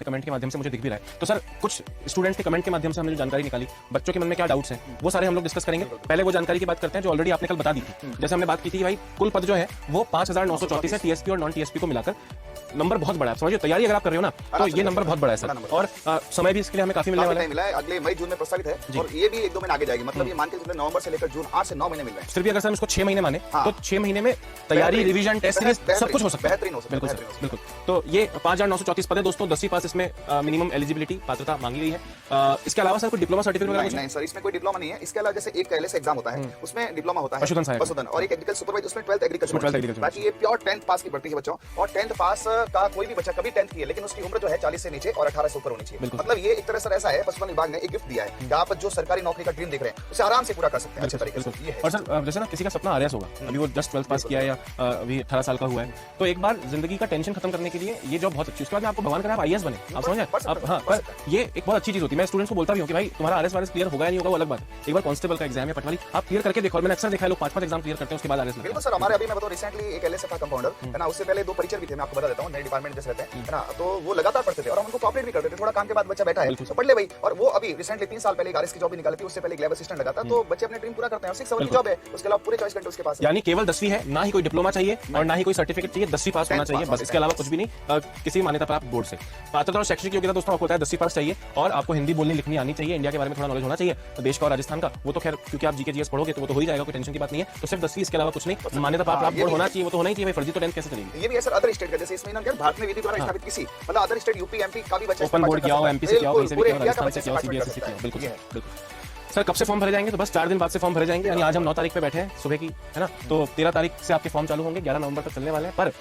Comment के माध्यम से मुझे दिख भी रहा है। तो सर कुछ स्टूडेंट्स के कमेंट के माध्यम से हमने जो जानकारी निकाली, बच्चों के मन में क्या डाउट्स हैं वो सारे हम लोग डिस्कस करेंगे। पहले वो जानकारी की बात करते हैं जो ऑलरेडी आपने कल बता दी थी। जैसे हमने बात की थी भाई कुल पद जो है वो 5934 है, टीएसपी और नॉन टीएसपी को मिलाकर नंबर बहुत बड़ा है। समझिए तैयारी अगर आप कर रहे हो ना तो ये नंबर बहुत बड़ा है सर, और समय भी इसके लिए हमें काफी मिलने वाला है। अगले मई जून में प्रस्तावित है और ये भी 1-2 महीने आगे जाएगी। मतलब ये मान के चलिए नवंबर से लेकर जून 8 से 9 महीने मिल रहे हैं। सिर्फ भी अगर सर इसको 6 महीने माने तो 6 महीने में तैयारी, रिवीजन, टेस्ट सीरीज सब कुछ हो सकता है। बेहतरीन हो सकता है। बिल्कुल सर, बिल्कुल। तो ये 5934 पद है दोस्तों, 10वीं पास इसमें मिनिमम एलिजिबिलिटी पात्रता मांगी गई है। इसके अलावा सर कोई डिप्लोमा सर्टिफिकेट वगैरह? नहीं सर, इसमें कोई डिप्लोमा नहीं है। इसके अलावा जैसे एक एलएस एग्जाम होता है उसमें डिप्लोमा होता है पशुधन, और एक एग्रीकल्चर सुपरवाइजर उसमें 12th एग्रीकल्चर। बाकी ये प्योर 10th पास की भर्ती है बच्चों, और 10th पास का कोई भी बच्चा कभी 10th की है लेकिन उसकी उम्र जो है 40 से नीचे और 18 से ऊपर होनी चाहिए। मतलब ये एक तरह से ऐसा है, पशुधन विभाग ने एक गिफ्ट दिया है कि आप जो सरकारी नौकरी का ड्रीम देख रहे हैं उसे आराम से पूरा कर सकते हैं अच्छे तरीके से। ये है। और सर जैसे ना किसी का सपना आरएस होगा, अभी वो जस्ट 12th पास किया है या अभी 18 साल का हुआ है, तो एक बार जिंदगी का टेंशन खत्म करने के लिए ये जॉब बहुत अच्छी है। उसके बाद में आपको भगवान करे आप आईएएस बने, आप समझ आप। हाँ, पर ये एक बहुत अच्छी चीज होती है। मैं स्टूडेंट्स को बोलता भी हूँ कि भाई तुम्हारा आरएस वारएस क्लियर होगा या नहीं होगा वो अलग बात है, एक बार कांस्टेबल का एग्जाम या पटवारी आप क्लियर करके देखो। और मैंने अक्सर देखा है लोग 5 एग्जाम क्लियर करते हैं उसके बाद आरएस। बिल्कुल सर, हमारे अभी मैं बताऊं रिसेंटली एक एलएस था कंपाउंडर है ना, उससे पहले 2 परिचय भी थे, मैं आपको बता देता हूं। नए डिपार्टमेंट जैसे रहते हैं है ना, तो वो लगातार पढ़ते थे और हम उनको कोऑपरेट भी करते थे। थोड़ा काम के बाद बच्चा बैठा है तो पढ़ ले भाई, और वो अभी रिसेंटली 3 साल पहले आरएस की जॉब भी निकाली थी, उससे पहले एक लैब असिस्टेंट लगा था। तो बच्चे अपने ड्रीम पूरा करते हैं और 6 आवर की जॉब है, उसके अलावा पूरे 24 घंटे उसके पास। यानी केवल 10वीं है, ना ही कोई डिप्लोमा चाहिए और ना ही कोई सर्टिफिकेट चाहिए, 10वीं पास होना चाहिए बस, इसके अलावा कुछ भी नहीं। किसी मान्यता प्राप्त बोर्ड से पात्रता और शैक्षणिक योग्यता दोस्तों आपको होता है 10वीं पास चाहिए, और आपको हिंदी बोलनी लिखनी आनी चाहिए, इंडिया के बारे में थोड़ा नॉलेज होना चाहिए, देश का और राजस्थान का। वो तो खैर क्योंकि आप जीके जीएस पढ़ोगे तो वो तो हो ही जाएगा, कोई टेंशन की बात नहीं है। तो सिर्फ 10वीं, इसके अलावा कुछ नहीं। मान्यता प्राप्त बोर्ड होना चाहिए, वो तो होना ही चाहिए। फर्जी तो 10th कैसे चलेगी? ये भी सर अदर स्टेट का, जैसे इसमें ना भारत में विधि द्वारा स्थापित किसी मतलब अदर स्टेट यूपी एमपी का भी बच्चा ओपन बोर्ड किया हो, एमपी से किया हो, कहीं से भी किया हो, राजस्थान से किया हो, सीबीएसई से किया हो। बिल्कुल बिल्कुल सर। कब से फॉर्म भरे जाएंगे? तो बस 4 दिन बाद से फॉर्म भरे जाएंगे। यानी आज हम 9 तारीख पे बैठे हैं सुबह की, है ना, तो 13 तारीख से आपके फॉर्म चालू होंगे, 11 नवंबर तक चलने वाले हैं। पर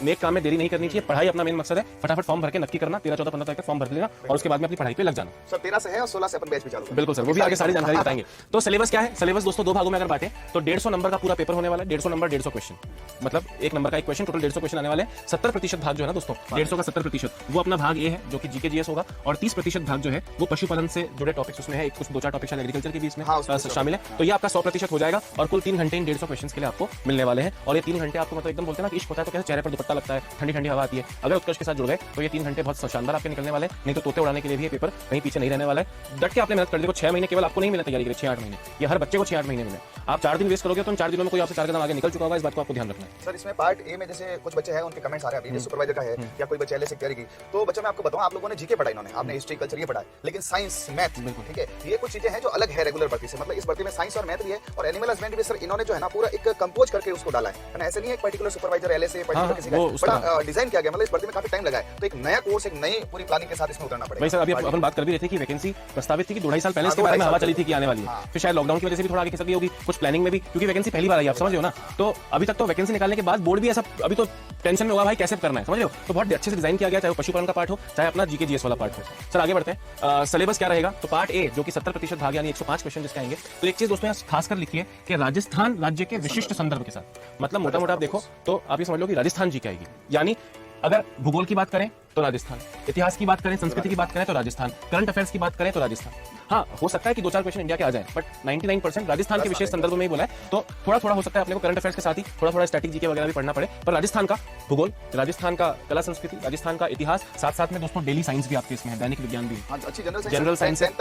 नेक काम में देरी नहीं करनी चाहिए। पढ़ाई अपना मेन मकसद है, फटाफट फॉर्म भर के नक्की करना, 13, 14, 15 तारीख तक फॉर्म भर लेना और उसके बाद में अपनी पढ़ाई पे लग जाना। सर 13 से है और 16 से अपन बैच भी चालू है। बिल्कुल सर, वो भी आगे सारी जानकारी बताएंगे। तो सिलेबस क्या है? सिलेबस दोस्तों 2 भागों में अगर बांटे तो 150 नंबर का पूरा पेपर होने वाला है। 150 नंबर 150 क्वेश्चन, मतलब 1 नंबर का एक क्वेश्चन, टोटल 150 क्वेश्चन आने वाले हैं। 70% भाग जो है ना दोस्तों, 150 का 70% वो अपना भाग ए है जो कि जीके जीएस होगा, और 30% भाग जो है वो पशुपालन से जुड़े टॉपिक्स उसमें है। कुछ 2-4 टॉपिक्स एग्रीकल्चर के भी इसमें शामिल है। तो ये आपका 100% हो जाएगा और कुल 3 घंटे इन 150 क्वेश्चन के लिए आपको मिलने वाले हैं। और ये 3 घंटे आपको मतलब एकदम बोलते हैं ना कि इश्क होता है तो कैसे चेहरे पर दुपट्टा लगता है, ठंडी ठंडी हवा आती है। अगर उत्कर्ष के साथ जुड़ गए तो ये 3 घंटे बहुत शानदार आपके निकलने वाले हैं। नहीं तो तोते उड़ाने के लिए भी ये पेपर कहीं पीछे नहीं रहने वाला है। डट के आपने मेहनत कर ली। 6 महीने केवल आपको नहीं मिले तैयारी के लिए, 6-8 महीने, ये हर बच्चे को 6-8 महीने मिले। आप 4 दिन वेस्ट करोगे तो 4 दिनों में कोई आपसे 4 कदम आगे निकल चुका होगा। इस बात को आपको ध्यान रखना है। सर इसमें पार्ट ए में जैसे कुछ बच्चे हैं उनके कमेंट्स आ रहे हैं अभी, सुपरवाइजर का है या कोई बच्चे एलएस की तैयारी की, तो बच्चों मैं आपको बताऊं, आप लोगों ने जीके पढ़ा, इन्होंने आपने हिस्ट्री कल्चर ये पढ़ा, लेकिन साइंस मैथ, ठीक है, ये कुछ चीजें हैं जो अलग है रेगुलर भर्ती से। मतलब इस भर्ती में साइंस और मैथ भी है और एनिमल हस्बेंड्री भी सर इन्होंने जो है ना पूरा एक कंपोज करके उसको डाला है ना। ऐसे नहीं है एक पर्टिकुलर सुपरवाइजर एलएस है पर्टिकुलर किसी का बड़ा डिजाइन किया गया। मतलब इस भर्ती में काफी टाइम लगा है, तो एक नया कोर्स, एक नई पूरी प्लानिंग के साथ इसमें उतरना पड़ेगा। भाई सर अभी अपन बात कर भी रहे थे कि वैकेंसी प्रस्तावित थी कि 2.5 साल पहले इसके बारे में हवा चली थी कि आने वाली है, फिर शायद लॉकडाउन की वजह से भी थोड़ा आगे खिसक गई होगी कुछ प्लानिंग में भी, क्योंकि वैकेंसी पहली बार आई, आप समझ रहे हो ना। तो अभी तक तो वैकेंसी निकालने के बाद बोर्ड भी ऐसा अभी तो टेंशन में होगा भाई कैसे करना है, समझ रहे हो। तो बहुत अच्छे से डिजाइन किया गया, चाहे पशुपालन का पार्ट हो चाहे अपना जीके जीएस वाला पार्ट हो। सर आगे बढ़ते हैं। सिलेबस क्या रहेगा? तो पार्ट ए जो कि 70% भाग यानी 105 क्वेश्चन जिसके आएंगे। तो एक चीज दोस्तों यहाँ खासकर लिखिए कि राजस्थान राज्य के विशिष्ट संदर्भ के साथ, मतलब मोटा मोटा आप देखो तो आप ये समझ लो कि राजस्थान जीके आएगी। यानी अगर भूगोल की बात करें तो राजस्थान, इतिहास की बात करें, संस्कृति की बात करें तो राजस्थान, करंट अफेयर्स की बात करें तो राजस्थान। हाँ हो सकता है कि 2-4 क्वेश्चन इंडिया के आ जाए, बट 99% राजस्थान के विशेष संदर्भ में ही बोला है। तो थोड़ा थोड़ा हो सकता है अपने को करंट अफेयर्स के साथ ही थोड़ा थोड़ा स्टैटिक जीके वगैरह भी पढ़ना पड़े, पर राजस्थान का भूगोल, राजस्थान का कला संस्कृति, राजस्थान का इतिहास, साथ साथ में दोस्तों डेली साइंस भी आपके इसमें है, दैनिक विज्ञान भी, अच्छी जनरल साइंस है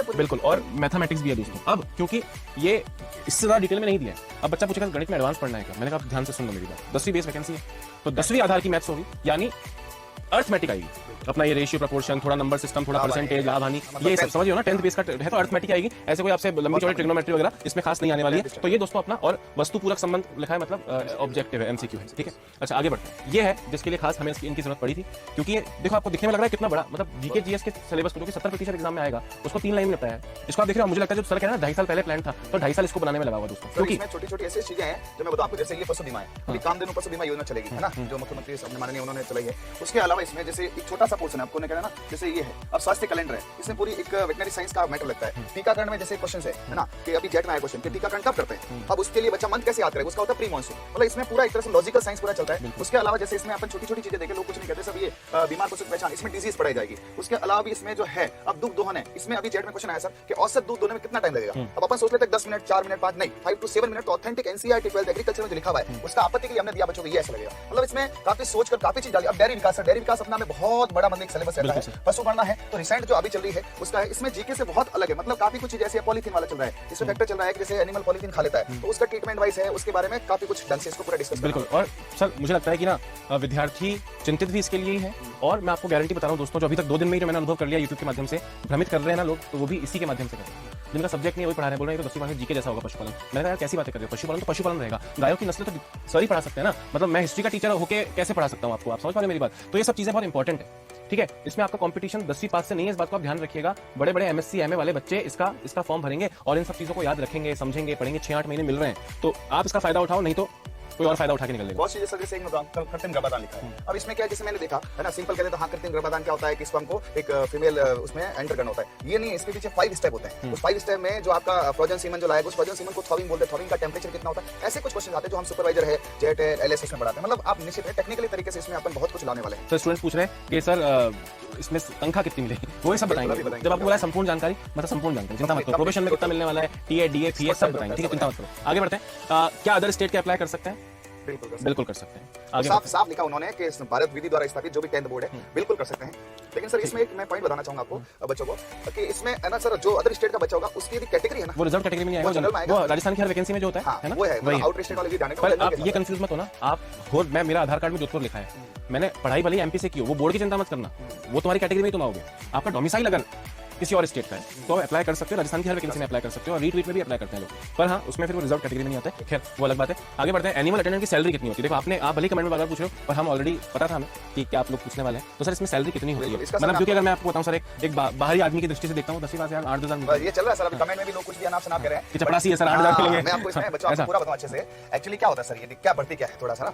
बिल्कुल, और मैथमेटिक्स भी है दोस्तों। अब क्योंकि ये इससे ज्यादा डिटेल में नहीं दिया है, अब बच्चा पूछेगा गणित में एडवांस पढ़ना है क्या, मैंने कहा ध्यान से सुन लो मेरी बात, 10वीं बेस वैकेंसी है तो 10वीं आधार की मैथ्स होगी, यानी अर्थमेटिक आएगी अपना, ये रेशियो प्रोपोर्शन, थोड़ा नंबर सिस्टम, थोड़ा परसेंटेज, लाभ हानि, ये सब समझिए ना। 10th बेस का है तो अर्थमेटिक आएगी, ऐसे कोई आपसे लंबी चौड़ी ट्रिग्नोमेट्री वगैरह इसमें खास नहीं आने वाली है। तो ये दोस्तों अपना और वस्तु पूरक संबंध लिखा है, मतलब ऑब्जेक्टिव है, एमसीक्यू है, ठीक है। अच्छा आगे बढ़ते हैं। ये है जिसके लिए खास हमें इनकी जरूरत पड़ी थी, क्योंकि ये देखो आपको दिखने में लग रहा है कितना बड़ा, मतलब जीके जीएस के सिलेबस को जो कि 70% एग्जाम में आएगा उसको 3 लाइन में लगता है। इसको आप देख रहे हो, मुझे लगता है जो सर कह रहा है 2.5 साल पहले प्लान था, तो 2.5 साल इसको बनाने में लगा हुआ दोस्तों, क्योंकि छोटी छोटी ऐसी चीजें हैं जो मैं बताऊं आपको, जैसे ये पशु बीमा है, अभी कामधेनु पशु बीमा योजना चलेगी है ना, जो मुख्यमंत्री अपने माननीय उन्होंने चलाई है। उसके अलावा इसमें जैसे एक छोटा सा पोर्शन है, आपको कहना ना, जैसे ये है अब स्वास्थ्य कैलेंडर है, इसमें पूरी एक वेटनरी साइंस का मैटर लगता है। टीकाकरण में जैसे क्वेश्चन है ना, कि अभी जेट में आया क्वेश्चन कि टीकाकरण कब करते हैं, अब उसके लिए बच्चा मंथ कैसे याद करेगा, उसका होता है प्री मॉनसून। मतलब इसमें पूरा एक तरह से लॉजिकल साइंस पूरा चलता है। उसके अलावा जैसे इसमें अपन छोटी छोटी चीजें देखें, लोग कुछ नहीं कहते, सब ये बीमार पशु की पहचान, इसमें डिजीज पढ़ाई जाएगी। उसके अलावा भी इसमें जो है अब दूध दोहन है, इसमें अभी जेट में क्वेश्चन आया सर कि औसत दूध दोहने में कितना टाइम लगेगा। अब अपन सोच लेते हैं 10 मिनट, 4 मिनट, 5 नहीं, 5 to 7 मिनट। तो ऑथेंटिक एनसीईआरटी 12th एग्रीकल्चर में जो लिखा हुआ है उसका आपत्ति के लिए हमने दिया बच्चों को, ये ऐसा लगेगा। मतलब इसमें काफी सोच कर काफी चीज डाली। अब डेयरी विकास का सपना में बहुत बड़ा मतलब एक सिलेबस रहता है, पशु गणना है। तो रिसेंट जो अभी चल रही है उसका है, इसमें जीके से बहुत अलग है, मतलब काफी कुछ जैसे पॉलीथीन वाला चल रहा है, इसमें फैक्टर चल रहा है कि जैसे एनिमल पॉलीथीन खा लेता है तो उसका ट्रीटमेंट वाइज है, उसके बारे में काफी कुछ ढंग से इसको पूरा डिस्कस। बिल्कुल। और सर मुझे लगता है कि ना विद्यार्थी चिंतित भी इसके लिए ही है, और मैं आपको गारंटी बता रहा हूँ दोस्तों, जो अभी तक 2 दिन में ही जो मैंने अनुभव कर लिया यूट्यूब के माध्यम से, भ्रमित कर रहे हैं ना लोग, तो वो भी इसी के माध्यम से कर रहे हैं। जिनका सब्जेक्ट नहीं वही पढ़ा रहे हैं, बोल रहे हैं तो 10वीं क्लास में जीके जैसा होगा पशुपालन। मैंने कहा यार कैसी बातें कर रहे हो, पशुपालन तो पशुपालन रहेगा, गायों की नस्ल तो सर ही पढ़ा सकते हैं ना, मतलब मैं हिस्ट्री का टीचर होकर कैसे पढ़ा सकता हूँ आपको, आप समझ पा रहे हैं मेरी बात। तो ये सब चीजें बहुत इंपॉर्टेंट है, ठीक है। इसमें आपका कंपटीशन 10वीं पास से नहीं है, इस बात को आप ध्यान रखिएगा। बड़े बड़े एमएससी एमए वाले बच्चे इसका फॉर्म भरेंगे और इन सब चीजों को याद रखेंगे, समझेंगे, पढ़ेंगे। 6-8 महीने मिल रहे हैं तो आप इसका फायदा उठाओ, नहीं तो कोई और फायदा उठा के निकल लेगा। बहुत चीजें सर, जैसे कृत्रिम गर्भाधान लिखा है। अब इसमें क्या है, जैसे मैंने देखा है ना, सिंपल कहते तो हाँ कृत्रिम गर्भाधान क्या होता है कि इसको हमको एक फीमेल उसमें एंटर करना होता है, ये नहीं है। इसके पीछे 5 स्टेप होते हैं। उस 5 स्टेप में जो आपका फ्रोजन सीमन जो लाएगा, उस फ्रोजन सीमन को थॉविंग बोलते हैं। थॉविंग का टेंपरेचर कितना होता है, ऐसे कुछ क्वेश्चन आते हैं जो हम सुपरवाइजर है, जेट है, एलएस में पढ़ाते हैं। मतलब आप निश्चित है टेक्निकली तरीके से इसमें अपन बहुत कुछ लाने वाले हैं। तो स्टूडेंट्स पूछ रहे हैं कि सर इसमें तनख्वाह कितनी मिलेगी, वो सब बताएंगे। जब आपको बोला संपूर्ण जानकारी, मतलब संपूर्ण जानकारी, चिंता मत करो। प्रोबेशन में कितना मिलने वाला है, टीए डीए फीएस सब बताएंगे, ठीक है, चिंता मत करो। आगे बढ़ते हैं। क्या अदर स्टेट के अप्लाई कर सकते हैं? बिल्कुल कर सकते हैं। आगे साफ लिखा उन्होंने कि भारत विधि द्वारा स्थापित जो भी 10th बोर्ड है बिल्कुल कर सकते हैं। लेकिन सर इसमें एक मैं पॉइंट बताना चाहूंगा आपको बच्चों को कि इसमें है ना सर, जो अदर स्टेट का बच्चा होगा उसकी भी कैटेगरी है ना, वो रिजर्व कैटेगरी में नहीं आएगा, वो राजस्थान की हर वैकेंसी में जो होता है ना, वो है वही आउट स्टेट वाले भी जाने का। पर आप ये कंफ्यूज मत हो ना, आप हो, मैं मेरा आधार कार्ड में जोधपुर लिखा है, मैंने पढ़ाई भले एमपी से की हो, वो बोर्ड की चिंता मत करना, वो तुम्हारी कैटेगरी में तुम आओगे। आपका डोमिसाइल अगर किसी और स्टेट का है तो अप्लाई कर सकते हो, राजस्थान की हर वैकेंसी में अप्लाई कर सकते हो, और रीट्वीट में भी अप्लाई करते हैं लोग, पर हाँ उसमें फिर वो रिजर्व कैटेगरी में नहीं आता है। खैर वो अलग बात है। आगे बढ़ते हैं। एनिमल अटेंडेंट की सैलरी कितनी होती है? देखो आपने आप भले कमेंट में बार पूछ रहे हो, पर हम ऑलरेडी पता था हमें कि क्या आप लोग पूछने वाले हैं। तो सर इसमें सैलरी कितनी होती है? मतलब क्योंकि अगर मैं आपको बताऊं सर, एक बाहरी आदमी की दृष्टि से देखता हूँ 10वीं क्लास 8,000 ये चल रहा है सर। अभी कमेंट में भी लोग कुछ भी अनाप शनाप कर रहे हैं कि चपरासी है सर, 8,000 मिलेंगे। मैं आपको इसमें बच्चों को पूरा बताऊं अच्छे से एक्चुअली क्या होता है सर, ये क्या बढ़ती क्या है थोड़ा सा ना।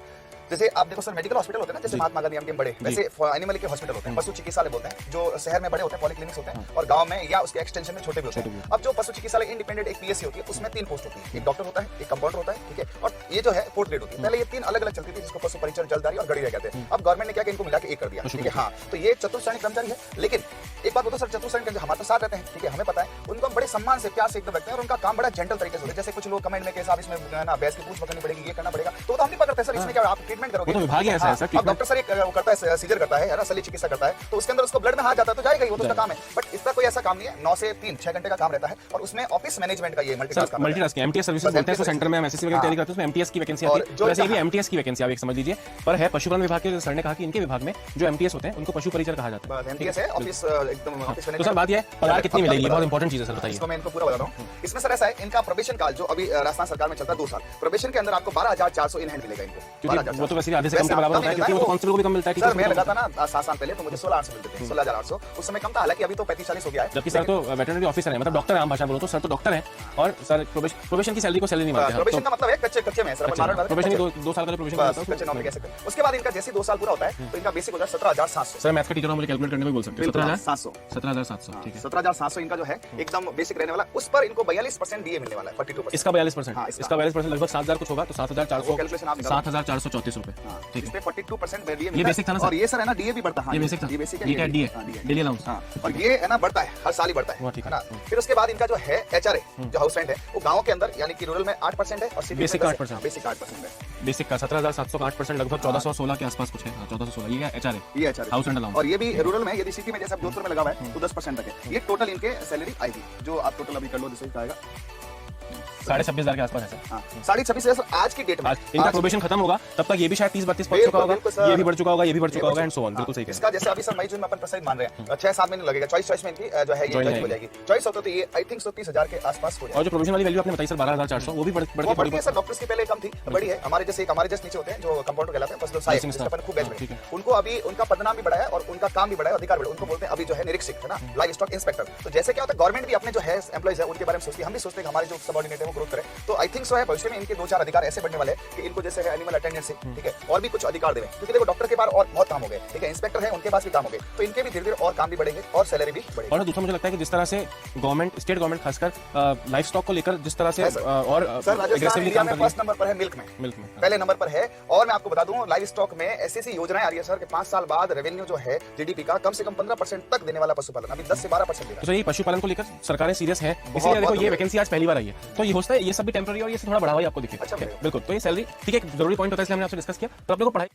जैसे आप देखो सर, मेडिकल हॉस्पिटल होते हैं ना, जैसे महात्मा गांधी एमटीएम बड़े, वैसे एनिमल के हॉस्पिटल होते हैं, पशु चिकित्सालय बोलते हैं, जो शहर में बड़े होते हैं, पॉलीक्लिनिक्स होते हैं, और गांव में या उसके एक्सटेंशन में छोटे भी होते हैं। अब जो पशु चिकित्सालय इंडिपेंडेंट एक पीएससी होती है, उसमें 3 पोस्ट होती है, एक डॉक्टर होता है, एक कंपाउंडर होता है, ठीक है, और ये जो है 4th ग्रेड होती है। पहले ये 3 अलग अलग चलती थी, जिसको पशु परिचर, जलदारी और गड़ी कहते हैं। अब गवर्नमेंट ने क्या किया, इनको मिला के एक कर दिया, ठीक है। हाँ, तो ये चतुर्श्रेणी कर्मचारी है। लेकिन एक बात होता है सर, चतुर्श्रेणी कर्मचारी हमारे तो साथ रहते हैं, ठीक है, हमें पता है, उनको हम बड़े सम्मान से प्यार से एकदम रखते हैं, और उनका काम बड़ा जेंटल तरीके से होता है। जैसे कुछ लोग कमेंट में के साहब इसमें ना भैंस की पूंछ पकड़नी पड़ेगी, ये करना पड़ेगा, तो हम नहीं पकड़ते सर। इसमें क्या आप ट्रीटमेंट करोगे, अब डॉक्टर सर एक करता है, सीजर करता है ना, शल्य चिकित्सा करता है, तो उसके अंदर उसको ब्लड में हाथ जाता है तो जाएगा ही, वो तो उसका काम है। बट इसका कोई ऐसा काम नहीं है। 9 से 3 6 घंटे का काम रहता है, और उसमें ऑफिस मैनेजमेंट का ये मल्टीटास्किंग एमटीएस सर्विसेज बोलते हैं। तो सेंटर में हम एसएससी वगैरह तैयारी करते हैं, उसमें एमटीएस की वैकेंसी आती है। वैसे ये भी एमटीएस की वैकेंसी आप एक समझ लीजिए, पर है पशुपालन विभाग के। सर ने कहा कि इनके विभाग में जो एमटीएस होते हैं उनको पशु परिचर कहा जाता है। एमटीएस है ऑफिस एकदम ऑफिस मैनेजमेंट। तो सर बात ये है पगार कितनी मिलेगी, बहुत इंपॉर्टेंट चीज है सर, बताइए। इसको मैं इनको पूरा बता रहा हूं। इसमें सर ऐसा है, इनका प्रोबेशन काल जो अभी राजस्थान सरकार में चलता है 2 साल, प्रोबेशन के अंदर आपको 12,400 इन हैंड मिलेगा इनको, क्योंकि वो तो वैसे आधे से कम के बराबर होता है, क्योंकि वो कांस्टेबल को भी कम मिलता है। सर मैं लगा था ना 7 साल पहले, तो मुझे 16,800 मिलते थे, 16,800 उस समय कम था, हालांकि अभी तो 35-40 हो गया है। जबकि सर तो वेटरनरी ऑफिसर है, मतलब डॉक्टर है, आम भाषा में बोलो तो सर तो डॉक्टर है, और सर प्रोबेशन की सैलरी को सैलरी नहीं मानते हैं। प्रोबेशन का मतलब है कच्चे में सर, प्रोबेशन 2 साल का प्रोबेशन होता है, कच्चे नौकरी कह सकते हैं। उसके बाद इनका जैसे 2 साल पूरा होता है तो इनका बेसिक हो जाता है 17,700। सर मैथ्स का टीचर हो, मुझे कैलकुलेट करने में बोल सकते हैं। 17,700 ठीक है, 17,700 इनका जो है एकदम बेसिक रहने वाला। उस पर इनको 42% डीए मिलने वाला है, 42%। इसका 42%, इसका 42% लगभग 7,000 कुछ होगा, तो 7,400 कैलकुलेशन आप 7,434 रुपए। ठीक है, 42% डीए ये बेसिक था ना सर, और ये सर है ना डीए भी बढ़ता है। ये बेसिक था, ये बेसिक है, डीए डेली अलाउंस, और ये है ना बढ़ता है, हर साल ही बढ़ता है ना। फिर उसके बाद इनका जो है एचआरए जो हाउस रेंट है, वो गांव के अंदर यानी कि रूरल में 8% है, और सिटी बेसिक 8%, बेसिक 8% है। बेसिक का 17,700 का 8% लगभग 1416 के आसपास कुछ है, 1416 ये एचआरए, ये एचआरए हाउस रेंट अलाउंस। और ये भी रूरल में, यदि सिटी में जैसे जोधपुर में लगा हुआ है तो 10% तक है। ये टोटल इनके सैलरी आएगी, जो आप टोटल अभी कर लो, जैसे आएगा 26,500 के आसपास है सर। 26,500 आज की डेट में। इनका प्रोबेशन खत्म होगा तब तक ये भी शायद 30-32 पहुंच चुका होगा, ये भी बढ़ चुका होगा, ये भी बढ़ चुका होगा, एंड सो ऑन। बिल्कुल सही है। इसका जैसे अभी सर मई जून में अपन प्रसारित मान रहे हैं, 6-7 महीने लगेगा। चॉइस में इनकी जो है ये हो जाएगी। चॉइस होता तो ये आई थिंक 30,000 के आसपास हो जाएगा। और जो प्रोविजन वाली वैल्यू आपने बताई सर 12,400, वो भी बढ़ती है सर। डॉक्टर्स की पहले कम थी, बड़ी है। हमारे जैसे हमारे जस्ट नीचे होते हैं जो कंपाउंडर कहलाते हैं, फसलों साइंस जिसका अपन खूब बैच में, उनको अभी उनका पदनाम भी बढ़ा है और उनका काम भी बढ़ा है, अधिकार बढ़ा। उनको बोलते हैं अभी जो है निरीक्षक, है ना, लाइव स्टॉक इंस्पेक्टर। तो जैसे क्या होता है, गवर्नमेंट भी अपने जो है एम्प्लॉइज है उनके बारे में सोचती है, हम भी सोचते हैं कि हमारे जो सबऑर्डिनेट है वो ग्रोथ करे। तो आई थिंक सो है भविष्य में इनके 2-4 अधिकार ऐसे बढ़ने वाले हैं कि इनको जैसे है एनिमल अटेंडेंट से, ठीक है, और भी कुछ अधिकार देंगे। क्योंकि देखो डॉक्टर के पास और बहुत काम हो गए, ठीक है, इंस्पेक्टर है उनके पास भी काम हो गए, तो इनके भी धीरे-धीरे और काम भी बढ़ेंगे और सैलरी भी बढ़ेगी। और दूसरा मुझे लगता है कि जिस तरह से गवर्नमेंट, स्टेट गवर्नमेंट खासकर लाइफ स्टॉक को लेकर जिस तरह से और एग्रेसिवली काम कर रही है। फर्स्ट नंबर पर है मिल्क में पहले नंबर पर है। और मैं आपको बता दूं लाइव स्टॉक में ऐसी योजनाएं आ रही है सर कि 5 साल बाद रेवेन्यू जो है जीडीपी का कम से कम 15% तक देने वाला पशुपालन, अभी 10 से 12% दे रहा है। तो ये पशुपालन को लेकर सरकारें सीरियस है, इसलिए देखो ये वैकेंसी आज पहली बार आई है, तो ये होता है ये सब भी टेम्पररी और ये थोड़ा बढ़ावा ही आपको दिखे। बिल्कुल, तो ये सैलरी ठीक है, जरूरी पॉइंट होता है, इसलिए हमने आपसे डिस्कस किया। तो आप लोगों को पढ़ाई